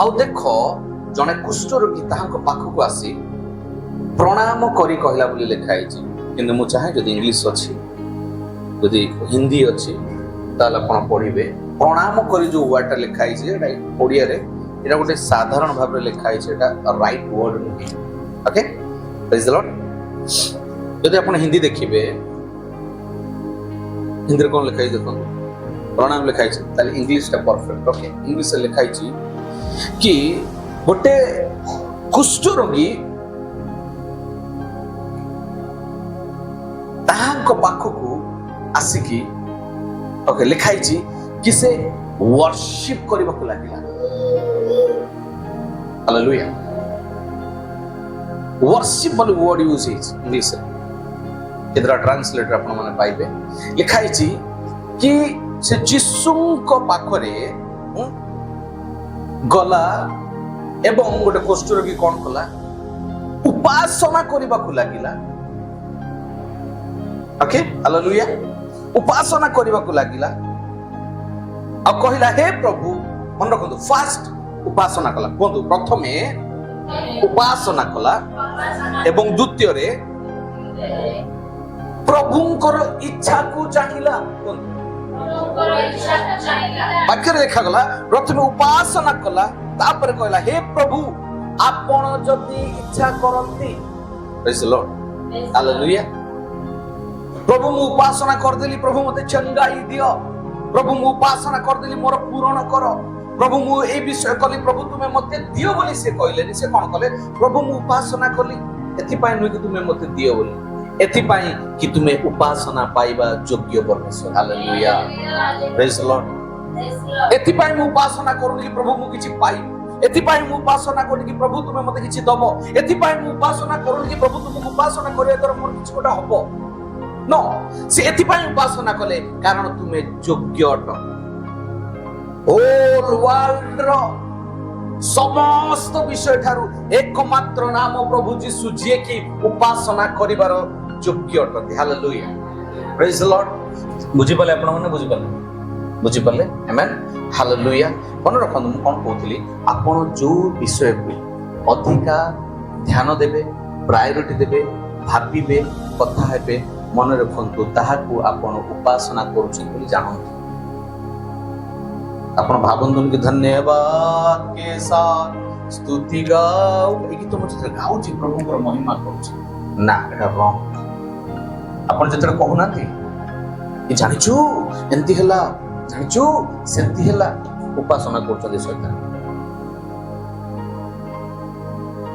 आउ देख जने कुष्ठ रोगी ताहां पाखक आसी प्रणाम करी कहला बोली लिखाई किंतु मु चाहे जदि इंग्लिश अच्छी जदि हिंदी अच्छी ताल आपण पढ़िबे प्रणाम करी जो वर्ड लिखाई छै ओडिया रे एटा गोटे साधारण भाव रे लिखाई छै एटा राइट वर्ड नुहे ओके प्रेज द लॉर्ड जदि आपण हिंदी देखिबे हिंदी रे कोन लिखाई देखो प्रणाम लिखाई छै ताले इंग्लिश टा परफेक्ट ओके इंग्लिश रे लिखाई छै कि गोटे कुष्ठ रोगी ताहां पाखकू आसिकी ओके लिखाई छी कि से वर्शिप करबा को लागिला हालेलुया वर्शिप वाला वर्ड यूज इज इंग्लिश केदरा ट्रांसलेटर आपण माने पाइबे लिखाई छी कि से यीशु को पाखरे गला एवं गोटे कुष्ठ रोगी कोन कला उपासना करबा को लागिला ओके हालेलुया उपासना करबा को लागिला आ कहिला हे प्रभु मन रखो फास्ट उपासना कला कोंतु प्रथमे उपासना कला एवं द्वितीय रे प्रभुंकर इच्छा को चाहिला कोंतु वाक्य लिखा गला प्रथमे उपासना कला तापर कहला हे प्रभु आपण जदि इच्छा करंती प्रेज द लॉर्ड हालेलुया प्रभु मु उपासना कर देली प्रभु मते चंगाई दियो प्रभु मु उपासना कर देली मोर पूर्ण कर प्रभु मु ए विषय कली प्रभु तुमे मते दियो बोली से कहले से कोन कले प्रभु मु उपासना कली एथि पाई नुई कि तुमे मते दियो बोली एथि पाई कि तुमे उपासना पाइबा योग्य परमेश्वर हालेलुया प्रेज द लॉर्ड एथि पाई मु उपासना करूनी कि प्रभु मु किछि पाई एथि पाई मु उपासना करूनी कि प्रभु तुमे मते किछि दबो एथि पाई मु उपासना करूनी कि प्रभु तुमको उपासना करिया तर मोर किछि गोटा हबो नो से एथि पाई उपासना कले कारण तुमे योग्य अट होल वर्ल्ड रो समस्त विषय ठारू एकमात्र नाम प्रभु यीशु जे कि उपासना करिवार योग्य अट हालेलुया प्रेज द लॉर्ड बुझि पाले आपण माने बुझि पाले आमेन हालेलुया मन रखनु कोन कहउतली आपण जो विषय को अधिका ध्यान देबे प्रायोरिटी देबे भाबिबे कथा हेबे मन रखंतु ताहाकू आपण उपासना करूछन बोली जानंतु आपण भाबंतु कि धन्यवाद के साथ स्तुति गाओ ए गीत मते गाउची प्रभु को महिमा करूछी ना एटा रॉन्ग आपण जतरा कहउनाथि कि जानिछु एंती हला जानिछु सेंती हला उपासना करछन सैतान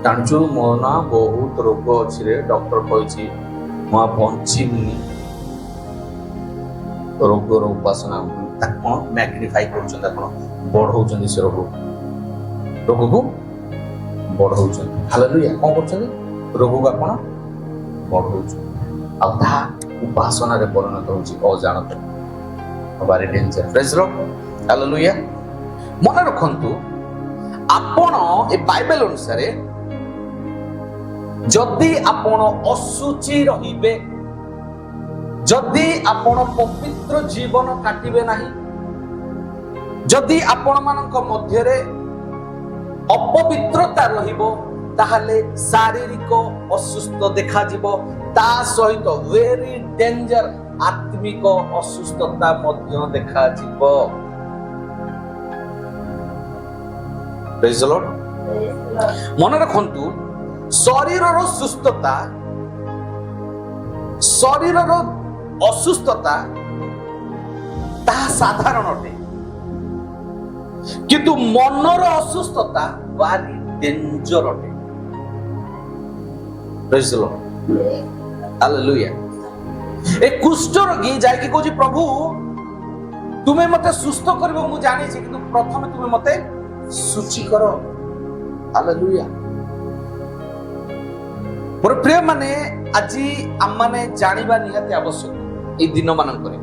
जानिछु मोना बहुत रोग अछि रे डॉक्टर कहिछि मां बंचिबनी रोग रो उपासना ताको मैग्निफाई करछन ताको बढ़ौछन से रोग को बढ़ौछन हालेलुया कोन करछन रोग को आपण बढ़ौछन आधा उपासना रे परिणत होछि अजानत बारे डेंजर प्रेज लॉर्ड हालेलुया मन रखंतु आपण ए बाइबल अनुसार जदि आपण असुचि रहिबे जदि आपण पवित्र जीवन काटिबे नाही जदि आपण मानक मध्य रे अपवित्रता रहिबो ताहाले शारीरिक असुस्थ देखा जिवो ता सहित वेरी डेंजर आत्मिक असुस्थता मध्य देखा जिवो प्रेज द लॉर्ड मन रखंतु शरीर सुस्थता शरीर असुस्थता ता साधारण अटे किंतु मनर असुस्थता भारी डेंजर अटे प्रेज द लॉर्ड हालेलुया ए कुष्ठ रोगी जाय कि कहू प्रभु तुमे मते सुस्थ करबो मु जानि छी किंतु प्रथम तुमे मते सुचि करो हालेलुया मोर प्रिय माने আজি आम माने जानिबा निहाती आवश्यक ए दिन मानन करे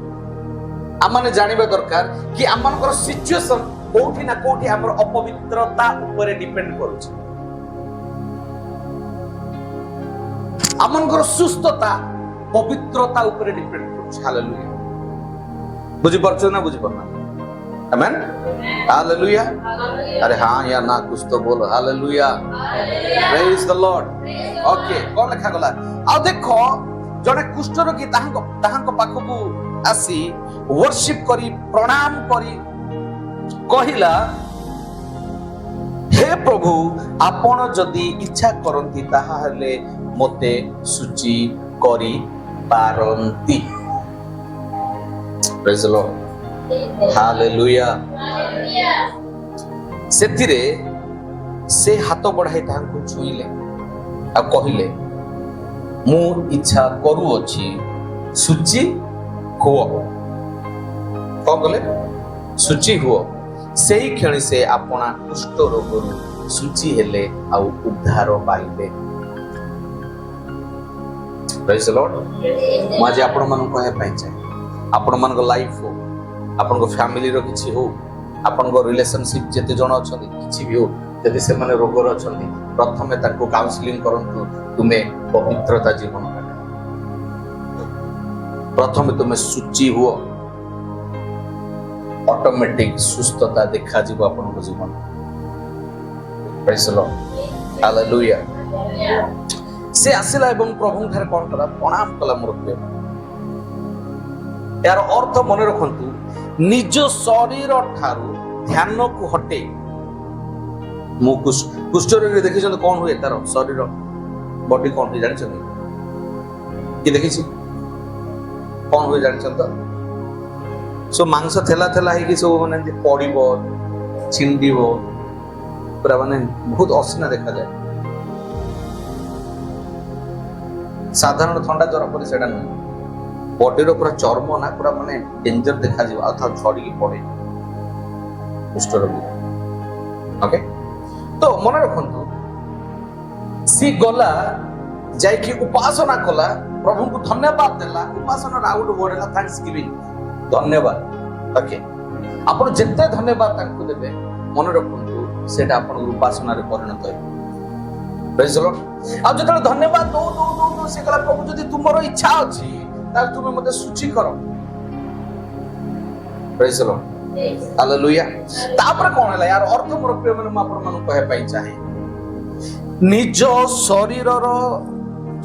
आम माने जानिबा दरकार कि आम मानकर सिचुएशन कोठी ना कोठी हमर अपवित्रता ऊपर डिपेंड करूछ आम मानकर सुस्थता पवित्रता ऊपर डिपेंड करूछ हालेलुया बुझि परछ ना बुझि परना आमेन, हालेलुया। अरे हाँ यार ना कुछ तो बोलो, hallelujah, praise the Lord. Okay, कौन लिखा गला आ देखो जने कुष्ठ रोगी ताहांको पाखकू आसी वर्शिप करी प्रणाम करी कहिला, हे प्रभु आपण जदि इच्छा करंती ताहा हेले मते सूची करी पारंती। Praise the lord, hallelujah. सेतिरे से हाथ बढ़ाई ताहांको छुईले आ कहिले, मु इच्छा करूअछि सूची हुओ। कौन कले? सूची हुओ। सेही क्षणी से आपना कुष्ठ रोगरु सूची हेले आ उद्धार पाइले। Praise the Lord. माजे आपण मन कहे पाइ छै, आपण मन को लाइफ हो, आपण को फैमिली रो किछि हो, आपण को रिलेशनशिप जते जण अछंती किछि भी हो, जदि से माने रोगर अछंती, प्रथमे ताको काउंसलिंग करंतु, तुमे पवित्रता जीवन कर, प्रथमे तुमे सूची हुओ, ऑटोमेटिक सुस्थता देखा जीव आपण को जीवन। Praise the lord, hallelujah. से आसिला एवं प्रभु थारे कोन कला, प्रणाम कला मोर प्रिय। यार अर्थ मन रखंतु, निज शरीर ठारू ध्यान को हटे। मु कुष्ठ रोगी देखि जंत कोन हुए तार शरीर बॉडी कोन हुए जानि छथि कि देखि छी कोन हुए जानि छथि। सो मांस थेला थेला हे कि सब माने पड़िबो छिंडीबो पूरा माने बहुत असिना देखा जाए। साधारण ठंडा ज्वर पर सेडा न बॉडी रो पूरा चर्म ना पूरा माने डेंजर देखा जीव अथा छड़ी की पड़े कुष्ठ रोगी। ओके, तो मन रखंतु, सी गला जाय कि उपासना कला, प्रभु को धन्यवाद देला। उपासना आउट वर्ड है थैंक्स गिविंग, धन्यवाद। ओके, आपण जते धन्यवाद तांको देबे, मन रखंतु सेटा आपण उपासना रे परिणत होय। Praise the Lord. आ जते धन्यवाद दो दो दो दो से कला, प्रभु जदि तुमरो इच्छा अछि तार तुमे मते सूची करो। Praise the lord, hallelujah. तापर कोन हला यार अर्थ मोर प्रिय मन आपण मन कहे पाई चाहे, निज शरीर रो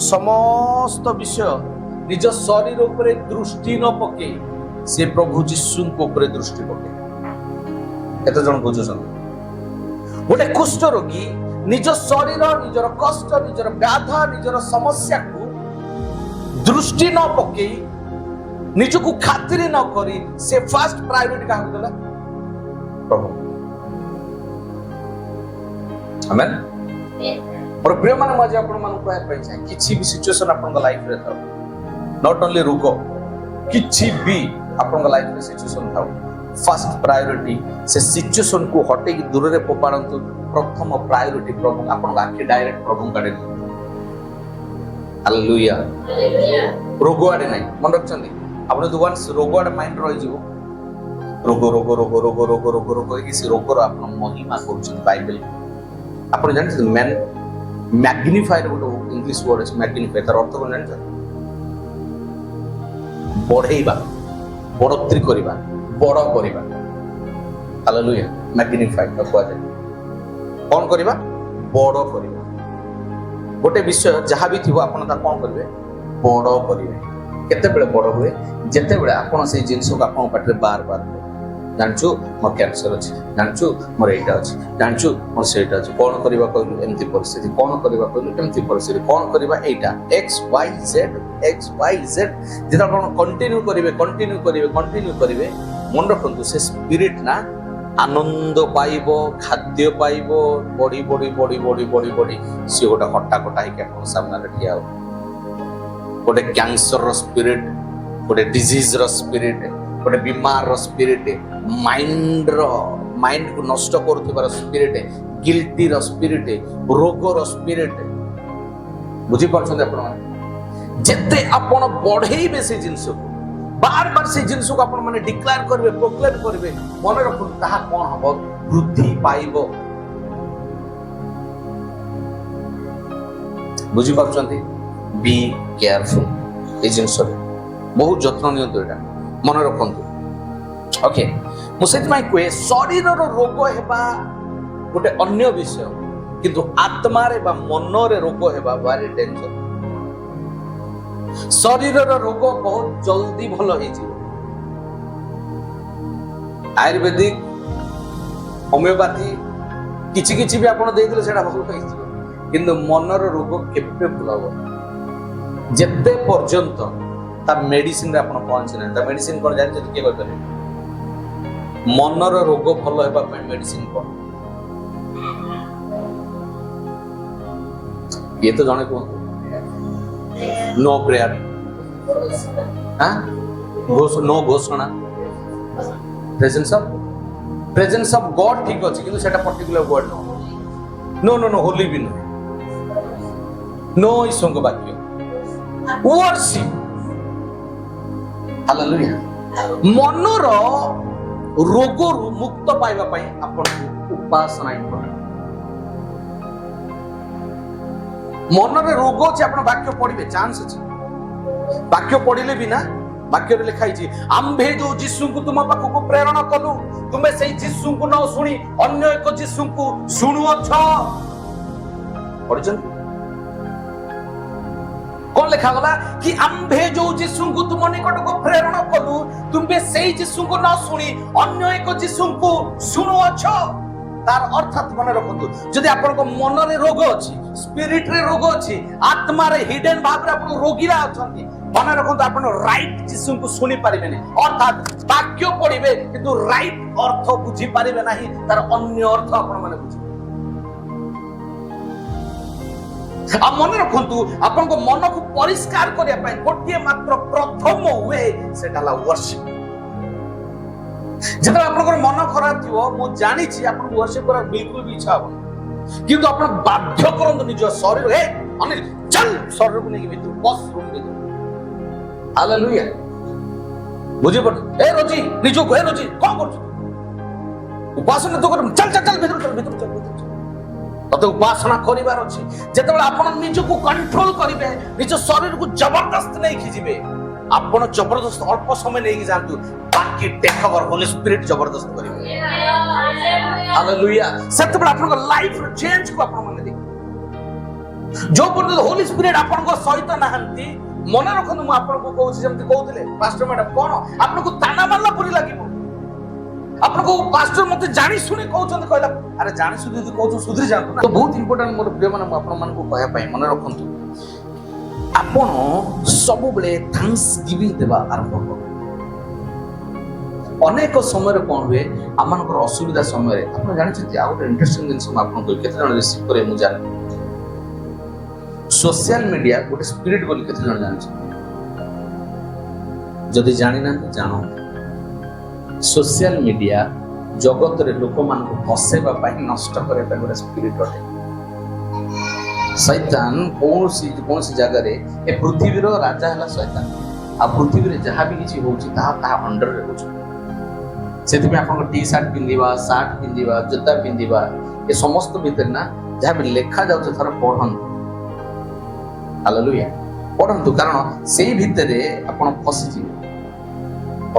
समस्त विषय निज शरीर ऊपर दृष्टि न पके से प्रभु यीशु को ऊपर दृष्टि पके। एत जण बुझुछन, गोटे कुष्ठ रोगी निज शरीर निजर कष्ट निजर व्याधा निजर समस्या को दृष्टि न पके, निजको खातिर न करी, से फर्स्ट प्रायोरिटी का देला प्रभु। आमेन। और प्रिय मन मजे आपण मन को पाइ छै, किछि भी सिचुएशन आपण लाइफ रे थाउ, नॉट ओनली रोग, किछि भी आपण लाइफ रे सिचुएशन थाउ, फर्स्ट प्रायोरिटी से सिचुएशन को हटे कि दूर रे पोपारंतु। प्रथम प्रायोरिटी प्रभु, आपण आखि डायरेक्ट प्रभु काडे। हालेलुया। रोग आडे नहीं मन रखछन्ती आपण दु वन्स रोग आडे माइंड रहि जीवो, रोग रोग रोग रोग रोग रोग रोग किसी रोगर आपण महिमा करूछन बाइबल। आपण जानते मैन मैग्निफाइड गोटे इंग्लिश वर्ड है मैग्निफाई, तार अर्थ कोन जानते? बढ़ेइबा, बढ़ोत्तरी करिबा, बड़ करिबा। हालेलुया। मैग्निफाइड तो कोआ जाय कोन करिबा? बड़ करिबा। गोटे विषय जहाँ भी थिबो आपण ता कोन करिवे? बड़ करिवे। केते बेले बड़ हुए? जेते बेले आपण से जिंस को आपण पाटरे बार बार जानचु मोर कैंसर अछि, जानचु मोर एटा अछि, जानचु मोर सेटा अछि, कोन करिबा कहलु एमती परिस्थिति, कोन करिबा कहलु एमती परिस्थिति, कोन करिबा एटा एक्स वाई जेड जेता कोन कंटिन्यू करिवे मन रखंतु से स्पिरिट ना आनंद पाइबो, खाद्य पाइबो, बड़ी बड़ी बड़ी बड़ी बड़ी बड़ी सी गोटा हट्टा कटा है अपन सामने ठिया हो। गोटे कैंसर रो स्पिरिट, गोटे डिजीज रो स्पिरिट, गोटे बीमार रो स्पिरिट, माइंड को नष्ट करूथिबार स्पिरिट, गिल्टी रो स्पिरिट, रोग रो स्पिरिट। बुझी परछन आपण जेते आपण बढ़ेइबे से जिंस को बार बार से जिंस को आपण माने डिक्लेयर करबे, प्रोक्लेम करबे, मन रखु ताहा कोन हबो? वृद्धि पाइबो। बुझी परछन्ती? Be careful. ए जिंस बहुत जत्न नियंतु, एटा मन रखंतु। ओके, ମୁଁ ସେଥିପାଇଁ କୁହେ ଶରୀରର ରୋଗ ହେବା ଗୋଟେ ଅନ୍ୟ ବିଷୟ, କିନ୍ତୁ ଆତ୍ମାରେ ବା ମନରେ ରୋଗ ହେବା ଭାରି ଡେଞ୍ଜର। ଶରୀରର ରୋଗ ବହୁତ ଜଲ୍ଦି ଭଲ ହେଇଯିବ, ଆୟୁର୍ବେଦିକ ହୋମିଓପାଥି କିଛି କିଛି ବି ଆପଣ ଦେଇଥିଲେ ସେଟା ଭଲ ହେଇଯିବ, କିନ୍ତୁ ମନର ରୋଗ କେବେ ଭଲ ହବ ଯେତେ ପର୍ଯ୍ୟନ୍ତ ତା ମେଡିସିନରେ ଆପଣ ପହଞ୍ଚି ନାହିଁ। ତା ମେଡିସିନ କଣ ଜାଣିଛନ୍ତି କିଏ କହିପାରିବେ? ମନର ରୋଗ ଭଲ ହେବା ପାଇଁ ମେଡିସିନ କଣ? ଇଏ ତ ଜଣେ କୁହନ୍ତୁ। नो प्रेयर, नो घोषणा, प्रेजेंस ऑफ गॉड ठीक अच्छे, किंतु सेटा particular word no no no holy भी नुहे, नो ईश्वर वाक्य वर्शिप। हालेलुया। मनर रोगरु मुक्त पाइबा पई आपण उपासना इम्पोर्टेंट। मनरे रोग अच्छे आप वाक्य पढ़े चांस अच्छे, वाक्य पढ़ले भी ना वाक्य लिखाई आंभे जो जीशु को तुम पाखक प्रेरणा कलु, तुम्हें से जीशु को न शुणी अन्य एक जीशु को शुणुअछ। कौन लिखा गला कि आंभे जो जीशु को तुम निकट को प्रेरणा कलु, तुम्हें से जीशु को न शुणी अन्य एक जीशु को शुणुअछ। तार अर्थात मन रखु, जदि आपन मन रे रोग अछि, स्पिरिट रे रोग अछि, आत्मा रे हिडन भाव रे आपन रोगीरा अछंती, मन रखु आपन राइट जीसु को सुनी पारिबे नै। अर्थात वाक्य पढिबे किंतु राइट अर्थ बुझी पारिबे नाही, तार अन्य अर्थ आपन माने बुझी। आ मन रखु आपन को मन को परिष्कार करिया पई गोटिए मात्र प्रथम वे सेटा ला वर्शिप। जब आप मन खराब थी मु जानी वर्शिप कर बिल्कुल भी इच्छा हो, किंतु आप बाध्य करंतु निज शरीर, हे अनिल चल शरीर को लेके भीतर बस रूम भीतर। हालेलुया। बुझे पड़ ए रोजी निज को, ए रोजी कौन कर उपासना तो कर, चल चल चल भीतर चल भीतर चल भीतर चल। तते उपासना करिवार अछि जेतेबेले आपण निज को कंट्रोल करिवे, निज शरीर को जबरदस्त नहीं खिजिबे। आपण जबरदस्त अल्प समय नहीं जानतु, बाकी टेक ओवर होली स्पिरिट जबरदस्त करिवे। हालेलुया। सेतेबेले आपण लाइफ चेंज को आपण माने देख। जो पर्यंत होली स्पिरिट आपण को सहित नाहंती, मन रखनु मु आपण को कहूछि जेमति कहउथिले पास्टर मैडम कोन आपण को ताना मारला पुरी लागिवो। आपण को पास्टर मते जानि सुनि कहउछन, कहला अरे जानि सुनि कहउछ सुधरी जानतु ना। तो बहुत इंपोर्टेंट मोर प्रिय माने आपण मान को कहया पई मन रखंतु, आपण सब बेले थैंक्स गिविंग देबा आरंभ करो। अनेक समय कौन हुए आम असुविधा समय आप जानते आ गए इंटरेस्टिंग जिन आपको केते जन रिसीव करे मु जाने। सोशल मीडिया गोटे स्पिरिट बोली केते जन जान, जदि जानि ना जानो। सोशल मीडिया जगत रे लोक मान को फसेबा पाई नष्ट करे पाई गोटे स्पिरिट अटे। शैतान कौन सी जगह रे ए पृथ्वी रो राजा हला शैतान, आ पृथ्वी रे जहां भी किछि होउछि ताहा अंडर रे होउछि। सेति में आपन टी शर्ट पिंदिबा, शर्ट पिंदिबा, जूता पिंदिबा, ए समस्त भीतर ना जहां भी लेखा जाउछ थर पढन। हालेलुया। पढंतु, कारण सेही भीतर रे आपन फसी जिवे।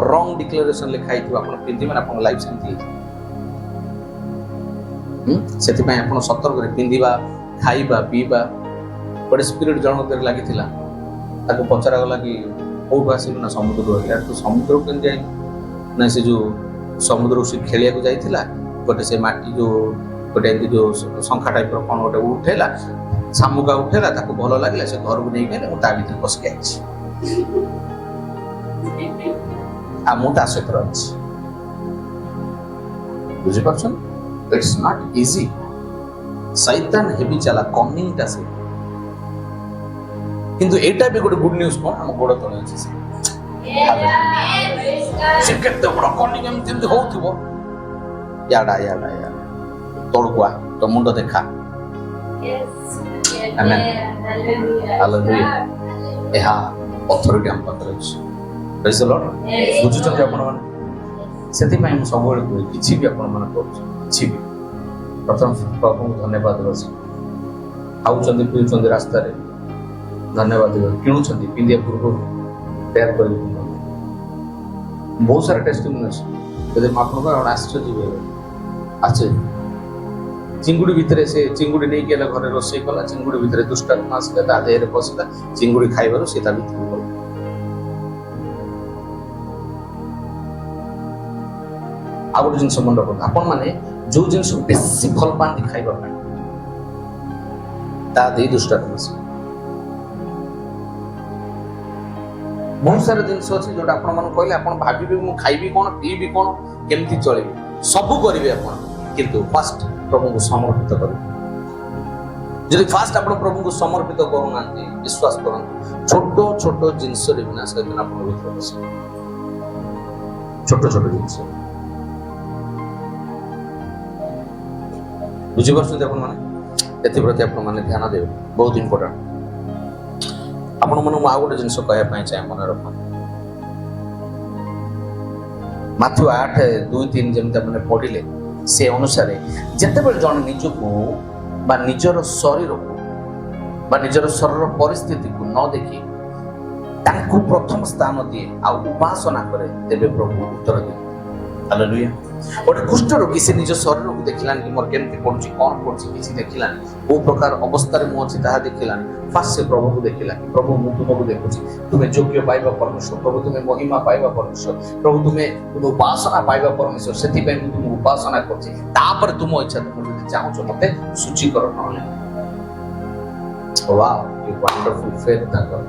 रॉन्ग डिक्लेरेशन लिखा हितु आपन पिंदि माने आपन लाइफ सेमति सेति में आपन सतर्क रे पिंदिबा, खाइबा पीबा। गोटे स्पिरिट जन कर लागिथिला, ताको पचरा गला कि कोठु आसिलु ना समुद्र। यार तो समुद्र केन जाई ना, से जो समुद्र से खेलिया को जाइथिला, गोटे से माटी जो गोटे एंती जो संखा टाइप रो कोन गोटे उठेला, सामुका उठेला, ताको भलो लागिला, से घर को नै गेले, ता भीतर पस के आछि। आ मु ता से करछ। बुझि परछन? It's not easy. शैतान हेबी चला कमिंग ता से, किंतु एटा भी गोटे गुड न्यूज़ कोन हम गोड़ तळे अछि से। से केते बड़ कनिंग एमति होउथिबो, याडा याडा याडा तोड़कुआ तो मुंड देखा। आमेन। हालेलुया। एहा अथॉरिटी हम पत्र अछि। Praise the Lord. बुझु छथि आपण माने, सेति पई हम सबवेले कोइ किछि भी आपण माने करू, किछि भी प्रथम प्रभु धन्यवाद अछि। आउचंदी पिउचंदी रास्ता रे धन्यवाद देबो, किणुचंदी पिंदिया पूर्व तैयार कर। बहुत सारा टेस्टिमोनी अछि। ଯଦି ମୁଁ ଆପଣଙ୍କୁ ଆଶ୍ଚର୍ଯ୍ୟ ହେବେ, ଆଶ୍ଚର୍ଯ୍ୟ। ଚିଙ୍ଗୁଡ଼ି ଭିତରେ ସେ ଚିଙ୍ଗୁଡ଼ି ନେଇକି ହେଲେ ଘରେ ରୋଷେଇ କଲା, ଚିଙ୍ଗୁଡ଼ି ଭିତରେ ଦୁଷ୍ଟାତ୍ମା ଆସିଲା, ତା ଦେହରେ ପଶିଲା, ଚିଙ୍ଗୁଡ଼ି ଖାଇବାରୁ ସେ ତା ଭିତରକୁ ଗଲା। ଆଉ ଗୋଟେ ଜିନିଷ ମନେ ରଖନ୍ତୁ, ଆପଣ ମାନେ ଯୋଉ ଜିନିଷ ବେଶୀ ଭଲ ପାଆନ୍ତି ଖାଇବା ପାଇଁ, ତା ଦେଇ ଦୁଷ୍ଟାତ୍ମା ଆସିବ। ବହୁତ ସାରା ଜିନିଷ ଅଛି ଯୋଉଟା ଆପଣ ମାନେ କହିଲେ ଆପଣ ଭାବିବେ ମୁଁ ଖାଇବି କଣ, ପିଇବି କଣ, କେମିତି ଚଳିବି, ସବୁ କରିବେ ଆପଣ, କିନ୍ତୁ ଫାଷ୍ଟ ପ୍ରଭୁଙ୍କୁ ସମର୍ପିତ କରିବେ। ଯଦି ଫାଷ୍ଟ ଆପଣ ପ୍ରଭୁଙ୍କୁ ସମର୍ପିତ କରୁନାହାନ୍ତି, ବିଶ୍ୱାସ କରନ୍ତୁ ଛୋଟ ଛୋଟ ଜିନିଷରେ ବିନା ସୈତାନ ଆପଣଙ୍କ ଭିତରେ ବସିବ। ଛୋଟ ଛୋଟ ଜିନିଷ ବୁଝିପାରୁଛନ୍ତି ଆପଣ ମାନେ, ଏଥିପ୍ରତି ଆପଣ ମାନେ ଧ୍ୟାନ ଦେବେ, ବହୁତ ଇମ୍ପୋର୍ଟାଣ୍ଟ। ଆପଣ ମାନେ ମୁଁ ଆଉ ଗୋଟେ ଜିନିଷ କହିବା ପାଇଁ ଚାହେଁ, ମନେ ରଖନ୍ତୁ ମାଥ୍ୟୁ 8:2-3 ଯେମିତି ଆପଣ ପଢିଲେ, ସେ ଅନୁସାରେ ଯେତେବେଳେ ଜଣେ ନିଜକୁ ବା ନିଜର ଶରୀରକୁ ବା ନିଜର ଶରୀର ପରିସ୍ଥିତିକୁ ନ ଦେଖି ତାଙ୍କୁ ପ୍ରଥମ ସ୍ଥାନ ଦିଏ ଆଉ ଉପାସନା କରେ, ତେବେ ପ୍ରଭୁ ଉତ୍ତର ଦିଏ। ହାଲେଲୁୟା। ଗୋଟେ କୁଷ୍ଠ ରୋଗୀ ସେ ନିଜ ଶରୀରକୁ ଦେଖିଲାନି କି ମୋର କେମିତି ପଡୁଛି, କଣ ପଡୁଛି, କିଛି ଦେଖିଲାନି, କୋଉ ପ୍ରକାର ଅବସ୍ଥାରେ ମୁଁ ଅଛି ତାହା ଦେଖିଲାନି। ଫାଷ୍ଟ ସେ ପ୍ରଭୁକୁ ଦେଖିଲା କି ପ୍ରଭୁ ମୁଁ ତୁମକୁ ଦେଖୁଛି, ତୁମେ ଯୋଗ୍ୟ ପାଇବା ପରମେଶ୍ୱର, ପ୍ରଭୁ ତୁମେ ମହିମା ପାଇବା ପରମେଶ୍ୱର, ପ୍ରଭୁ ତୁମେ ଉପାସନା ପାଇବା ପରମେଶ୍ୱର, ସେଥିପାଇଁ ମୁଁ ତୁମକୁ ଉପାସନା କରୁଛି। ତାପରେ ତୁମ ଇଚ୍ଛା, ତୁମେ ଯଦି ଚାହୁଁଛ ମତେ ସୂଚୀକର ନହେଲେ। ୱାଓ, କି ୱଣ୍ଡରଫୁଲ ଫେଥ୍ ତାଙ୍କର,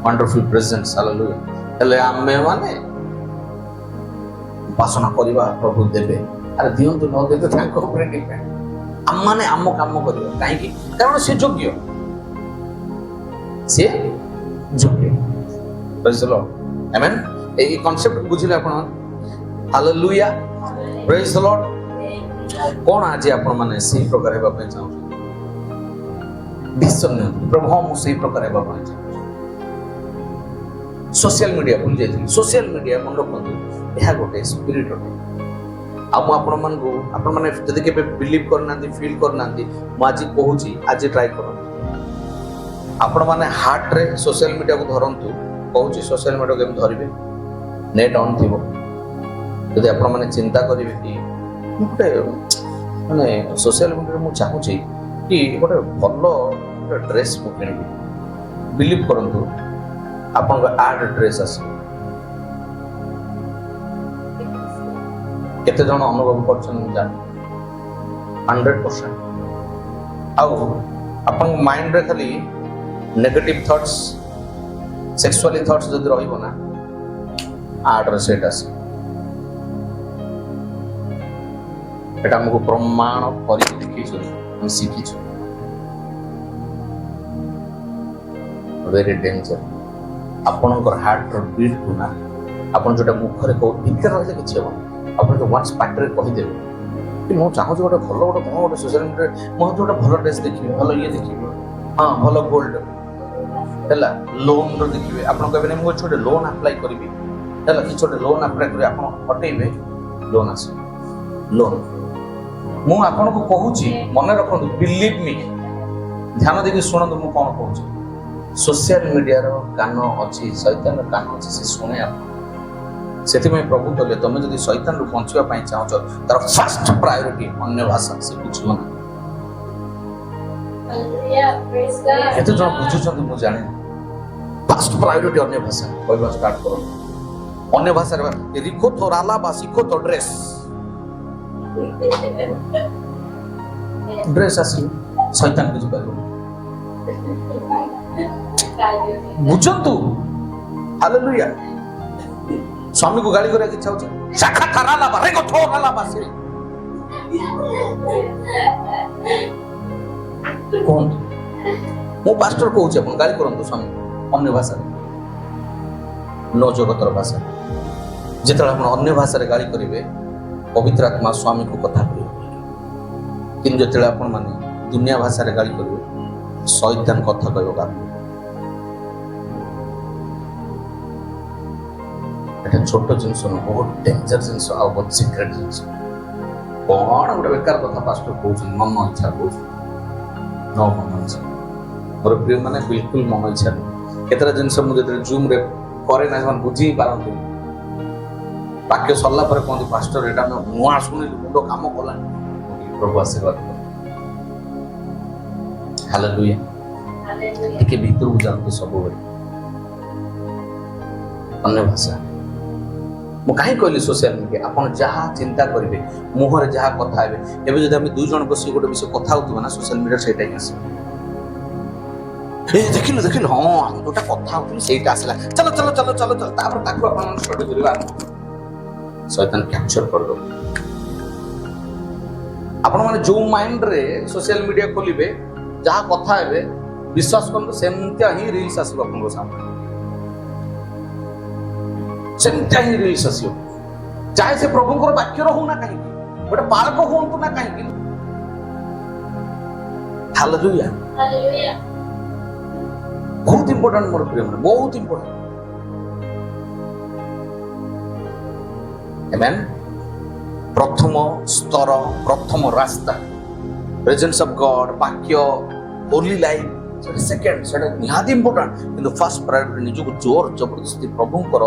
ୱଣ୍ଡରଫୁଲ ପ୍ରେଜେନ୍ସ। ହାଲେଲୁୟା। ହେଲେ ଆମେ ମାନେ ଉପାସନା କରିବା, ପ୍ରଭୁ ଦେବେ, ଆରେ ଦିଅନ୍ତୁ ନ ଦେବେ ତାଙ୍କ ଉପରେ ଡିପେଣ୍ଡ। ଆମମାନେ ଆମ କାମ କରିବା, କାହିଁକି? କାରଣ ସେ ଯୋଗ୍ୟ, ସେ ଯୋଗ୍ୟ। ପ୍ରେଜ୍ ଦ ଲର୍ଡ, ଆମେନ୍। এই কনসেপ্ট বুঝিলে ଆପଣ? ହାଲେଲୁୟା, ପ୍ରେଜ୍ ଦ ଲର୍ଡ। କଣ ଆଜି ଆପଣ ମାନେ ସେଇ ପ୍ରକାର ହେବା ପାଇଁ ଚାହୁଁଛନ୍ତି? ଡିସିସନ୍ ନିଅନ୍ତୁ, ପ୍ରଭୁ ହଁ ମୁଁ ସେଇ ପ୍ରକାର ହେବା ପାଇଁ ଚାହୁଁଛି। सोशल मीडिया भूल जाइए, सोशल मीडिया मन रखु यह गोटे स्पिरिट अटे। आ मैंने जब के बिलीव करना, फिल करना, मुझे कहूँ आज ट्राई कर आपण मैंने हार्ट रे सोशल मीडिया को धरतु। कहूँ सोशल मीडिया को धरवे, नेट ऑन थी, जब आपण मैंने चिंता करेंगे कि गोटे माने सोशल मीडिया मुझे चाहूँगी कि गोटे भल ड्रेस मुझे किणी, बिलीव करतु आपन आड ड्रेस आस केते जन अनुभव करछन जान 100%। आउ आपन माइंड रे खाली नेगेटिव थॉट्स, सेक्सुअली थॉट्स जदि रहिबो ना, आड रे सेट आस। एटा हमको प्रमाण करि देखिछु, हम सिखिछु। Very danger. आपणकर हार्ट बीट को ना आपन जोटा मुखरे को भीतर रहिले किछि हो, आपन तो वन्स पाटरे कहि देबे कि मो चाहू गोटे भलो गोटे कोन गोटे सोशल मीडिया मो जोटा भलो ड्रेस देखिबे, भलो ये देखिबे, हां भलो गोल्ड हैला, लोन रो देखिबे। आपन कहबे नै मो छोटे लोन अप्लाई करबी, हैला कि छोटे लोन अप्लाई करी आपन हटेबे, लोन आसे लोन। मु आपन को कहूची मन रखंतु, बिलीव मी, ध्यान देके सुनंतु मु कोन कहूची। सोशल मीडिया रो कान अच्छी, शैतान रो कान अच्छी, से शुणे आप। सेति में प्रभु कहले तुम जदि शैतान रो बंचिबा पई चाहछ, तार फर्स्ट प्रायोरिटी अन्य भाषा से बुझियो ना। Hallelujah, praise God. एतो जण बुझुछन मु जाने, फर्स्ट प्रायोरिटी अन्य भाषा कहबा स्टार्ट करो। अन्य भाषा रे रिखो तो राला बा सिखो तो ड्रेस ड्रेस आसी शैतान बुझि पाइबो बुझंतु। हालेलुया। स्वामी को गाली करे इच्छा होची, शाखा थाराला बारे को थोराला बासे कोन मो पास्टर कहूची अपन गाली करंतु स्वामी अन्य भाषा नो जगतर भाषा। जेतला अपन अन्य भाषा रे गाली करिवे, पवित्र आत्मा स्वामी को कथा कहिबे। किन जेतला अपन माने दुनिया भाषा रे गाली करिवे, शैतान कथा कहबो का। एटा छोटो जिंस न, बहुत डेंजर जिंस, आ बहुत सीक्रेट जिंस। कोन गोटे बेकार कथा पास्टर कहउछन, मन इच्छा कहउछन, नो मन इच्छा। मोर प्रिय माने बिल्कुल मन इच्छा नहीं। केतरा जिंस मु जेतरे जूम रे करे ना, मन बुझी पारंतु ବାକ୍ୟ ସରିଲା ପରେ କହନ୍ତି ପାଷ୍ଟର ଏଇଟା ଆମେ ନୂଆ ଶୁଣିଲୁ, ମୁଣ୍ଡ କାମ କଲାନି। ପ୍ରଭୁ ଆଶୀର୍ବାଦ କଲେ। ହାଲେଲୁୟା। ଟିକେ ଭିତରକୁ ଯାଆନ୍ତୁ ସବୁବେଳେ। ଅନ୍ୟ ଭାଷା ମୁଁ କାହିଁ କହିଲି ସୋସିଆଲ ମିଡିଆ, ଆପଣ ଯାହା ଚିନ୍ତା କରିବେ, ମୁହଁରେ ଯାହା କଥା ହେବେ, ଏବେ ଯଦି ଆମେ 2 ଜଣ ବସି ଗୋଟେ ବିଷୟ କଥା ହଉଥିବା ନା, ସୋସିଆଲ ମିଡିଆ ସେଇଟା ହିଁ ଆସିବ। ଦେଖିଲୁ ଦେଖିଲୁ, ହଁ ଆମେ ଯୋଉଟା କଥା ହଉଥିଲୁ ସେଇଟା ଆସିଲା, ଚାଲ ଚାଲ ଚାଲ ଚାଲ ଚାଲ, ତାପରେ ତାକୁ ଆପଣ ଷ୍ଟଡି କରିବା। ଶୈତାନ କ୍ୟାପଚର କରିଦେବ। ଆପଣ ମାନେ ଯୋଉ ମାଇଣ୍ଡରେ ସୋସିଆଲ ମିଡିଆ ଖୋଲିବେ, ଯାହା କଥା ହେବେ, ବିଶ୍ୱାସ କରନ୍ତୁ ସେମିତିଆ ହିଁ ରିଲ୍ସ ଆସିବ ଆପଣଙ୍କ ସାମ୍ନାରେ। ସେମିତିଆ ହିଁ ରିଲ୍ସ ଆସିବ, ଚାहे ସେ ପ୍ରଭୁଙ୍କର ବାକ୍ୟର ହଉ ନା କାହିଁକି, ଗୋଟେ ବାଳକ ହୁଅନ୍ତୁ ନା କାହିଁକି। ହାଲେଲୁୟା। ବହୁତ ଇମ୍ପୋର୍ଟାଣ୍ଟ ମୋର ପ୍ରିୟ, ବହୁତ ଇମ୍ପୋର୍ଟାଣ୍ଟ। ଆମେନ୍। ପ୍ରଥମ ସ୍ତର, ପ୍ରଥମ ରାସ୍ତା ପ୍ରେଜେନ୍ସ ଅଫ ଗଡ୍, ବାକ୍ୟ, ହୋଲି ଲାଇଫ, ସେଟା ସେକେଣ୍ଡ, ସେଟା ନିହାତି ଇମ୍ପୋର୍ଟାଣ୍ଟ। କିନ୍ତୁ ଫାର୍ଷ୍ଟ ପ୍ରାୟୋରିଟି ନିଜକୁ ଜୋର ଜବରଦସ୍ତି ପ୍ରଭୁଙ୍କର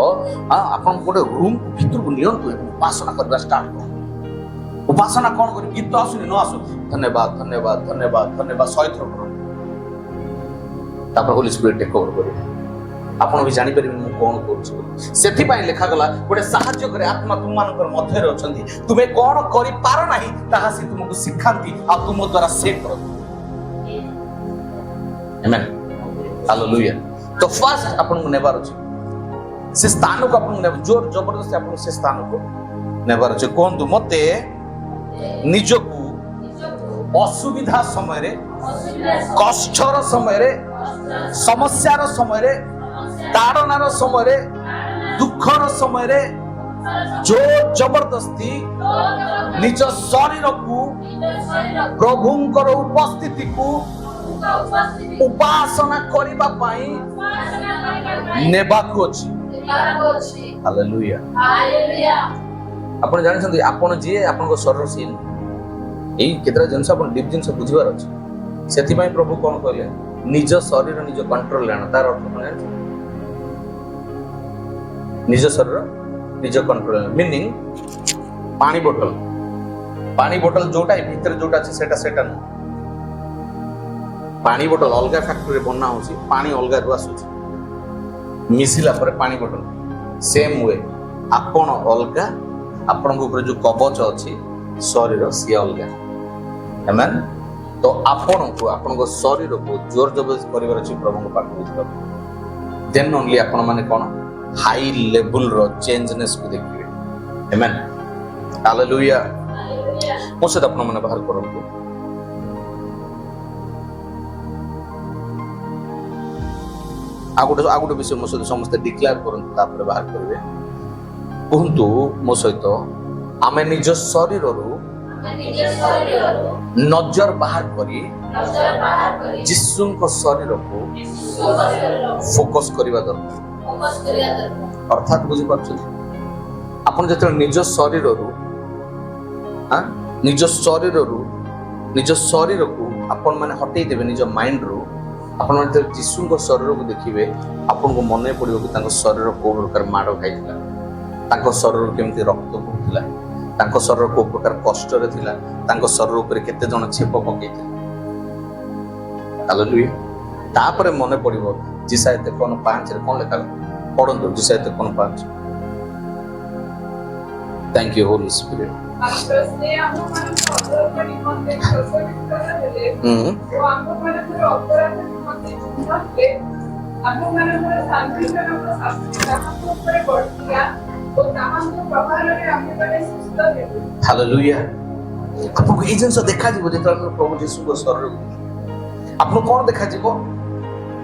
ଆପଣ ଗୋଟେ ରୁମ୍ ଭିତରକୁ ନିଅନ୍ତୁ, ଉପାସନା କରିବା ଷ୍ଟାର୍ଟ କରନ୍ତୁ। ଉପାସନା କଣ କରି, ଗୀତ ଆସୁନି ନ ଆସୁ, ଧନ୍ୟବାଦ ଧନ୍ୟବାଦ ଧନ୍ୟବାଦ ଧନ୍ୟବାଦ 100 ଥର କରନ୍ତୁ। ତାପରେ ହୋଲି ସ୍ପିରିଟ୍ ଟେକ୍ ଓଭର କରିବେ। ଆପଣ ବି ଜାଣିପାରିବେ ମୁଁ କଣ କରୁଛି। ସେଥିପାଇଁ ଲେଖାଗଲା, ଗୋଟେ ସାହାଯ୍ୟକାରୀ ଆତ୍ମା ତୁମମାନଙ୍କର ମଧ୍ୟରେ ଅଛନ୍ତି, ତୁମେ କଣ କରିପାର ନାହିଁ ତାହା ସେ ତୁମକୁ ଶିଖାନ୍ତି, ଆଉ ତୁମ ଦ୍ୱାରା ସେ କରନ୍ତି। ଆମେନ୍। ହାଲେଲୁୟା। ତ ଫାର୍ଷ୍ଟ ଆପଣଙ୍କୁ ନେବାର ଅଛି ସେ ସ୍ଥାନକୁ, ଆପଣଙ୍କୁ ଜୋର ଜବରଦସ୍ତି ଆପଣଙ୍କୁ ସେ ସ୍ଥାନକୁ ନେବାର ଅଛି। କୁହନ୍ତୁ, ମତେ ନିଜକୁ ଅସୁବିଧା ସମୟରେ, କଷ୍ଟର ସମୟରେ, ସମସ୍ୟାର ସମୟରେ, ତାଡ଼ନାର ସମୟରେ, ଦୁଃଖର ସମୟରେ ଜୋର ଜବରଦସ୍ତି ନିଜ ଶରୀରକୁ ପ୍ରଭୁଙ୍କର ଉପସ୍ଥିତିକୁ ଉପାସନା କରିବା ପାଇଁ ନେବାକୁ ଅଛି। ହାଲେଲୁୟା। ଆପଣ ଜାଣିଛନ୍ତି, ଆପଣ ଯିଏ ଆପଣଙ୍କ ଶରୀର ସିଏ ନୁହେଁ। ଏଇ କେତେଟା ଜିନିଷ ଆପଣ ଡିପ୍ ଜିନିଷ ବୁଝିବାର ଅଛି। ସେଥିପାଇଁ ପ୍ରଭୁ କଣ କହିଲେ, ନିଜ ଶରୀର ନିଜ କଣ୍ଟ୍ରୋଲରେ ଆଣ। ତାର ଅର୍ଥ କଣ ଜାଣିଛ? ନିଜ ଶରୀର ନିଜ କଣ୍ଟ୍ରୋଲ, ମିନିଂ ପାଣି ବୋଟଲ ଯୋଉଟା ଭିତରେ ଯୋଉଟା ଅଛି ସେଟା ନୁହଁ। ପାଣି ବୋଟଲ ଅଲଗା ଫ୍ୟାକ୍ଟ୍ରିରେ ବନା ହଉଛି, ପାଣି ଅଲଗା ରୁ ଆସୁଛି, ମିଶିଲା ପରେ ପାଣି ବୋଟଲ। ସେମ୍ ୱେ ଆପଣ ଅଲଗା, ଆପଣଙ୍କ ଉପରେ ଯୋଉ କବଚ ଅଛି ଶରୀର ସିଏ ଅଲଗା। ଆମେନ୍। ତ ଆପଣଙ୍କୁ ଆପଣଙ୍କ ଶରୀରକୁ ଜୋର ଜବରଦସ୍ତି କରିବାର ଅଛି ପ୍ରଭୁଙ୍କ ପାଖକୁ ଯିବା। ଦେନ୍ ଓନ୍ଲି ଆପଣ ମାନେ କଣ ହାଇ ଲେଭେଲର ଚେଞ୍ଜନେସ୍ କୁ ଦେଖିବେ। ଆମେନ୍। ହାଲେଲୁୟା। ମୋ ସହିତ ଆପଣ ମାନେ ବାହାର କରନ୍ତୁ। ଆଉ ଗୋଟେ ବିଷୟ ମୋ ସହିତ ସମସ୍ତେ ଡିକ୍ଲେୟାର କରନ୍ତୁ, ତାପରେ ବାହାର କରିବେ। କୁହନ୍ତୁ ମୋ ସହିତ, ଆମେ ନିଜ ଶରୀରରୁ ନଜର ବାହାର କରି ଯୀଶୁଙ୍କ ଶରୀରକୁ ଫୋକସ କରିବା ଦରକାର। ଅର୍ଥାତ୍ ବୁଝିପାରୁଛନ୍ତି, ଆପଣ ଯେତେବେଳେ ନିଜ ଶରୀରକୁ ଆପଣ ମାନେ ହଟେଇ ଦେବେ ନିଜ ମାଇଣ୍ଡରୁ, ଆପଣ ଯେତେବେଳେ ଯୀଶୁଙ୍କ ଶରୀରକୁ ଦେଖିବେ, ଆପଣଙ୍କୁ ମନେ ପଡିବ କି ତାଙ୍କ ଶରୀର କୋଉ ପ୍ରକାର ମାଡ଼ ଖାଇଥିଲା, ତାଙ୍କ ଶରୀରରୁ କେମିତି ରକ୍ତ ବହୁଥିଲା, ତାଙ୍କ ଶରୀର କୋଉ ପ୍ରକାର କଷ୍ଟରେ ଥିଲା, ତାଙ୍କ ଶରୀର ଉପରେ କେତେ ଜଣ ଛେପ ପକେଇଥିଲେ। ହାଲେଲୁୟା। ତାପରେ ମନେ ପଡିବ ଯିଶାୟା 53:5 କଣ ଲେଖା, ପଢନ୍ତୁ ଯିଶାୟା 53:5। Thank you Holy Spirit. Hallelujah. ଆପଣଙ୍କୁ ଏଇ ଜିନିଷ ଦେଖାଯିବ ଯେତେବେଳେ ପ୍ରଭୁ ଯୀଶୁଙ୍କ ଶରୀରକୁ ଆପଣଙ୍କୁ କଣ ଦେଖାଯିବ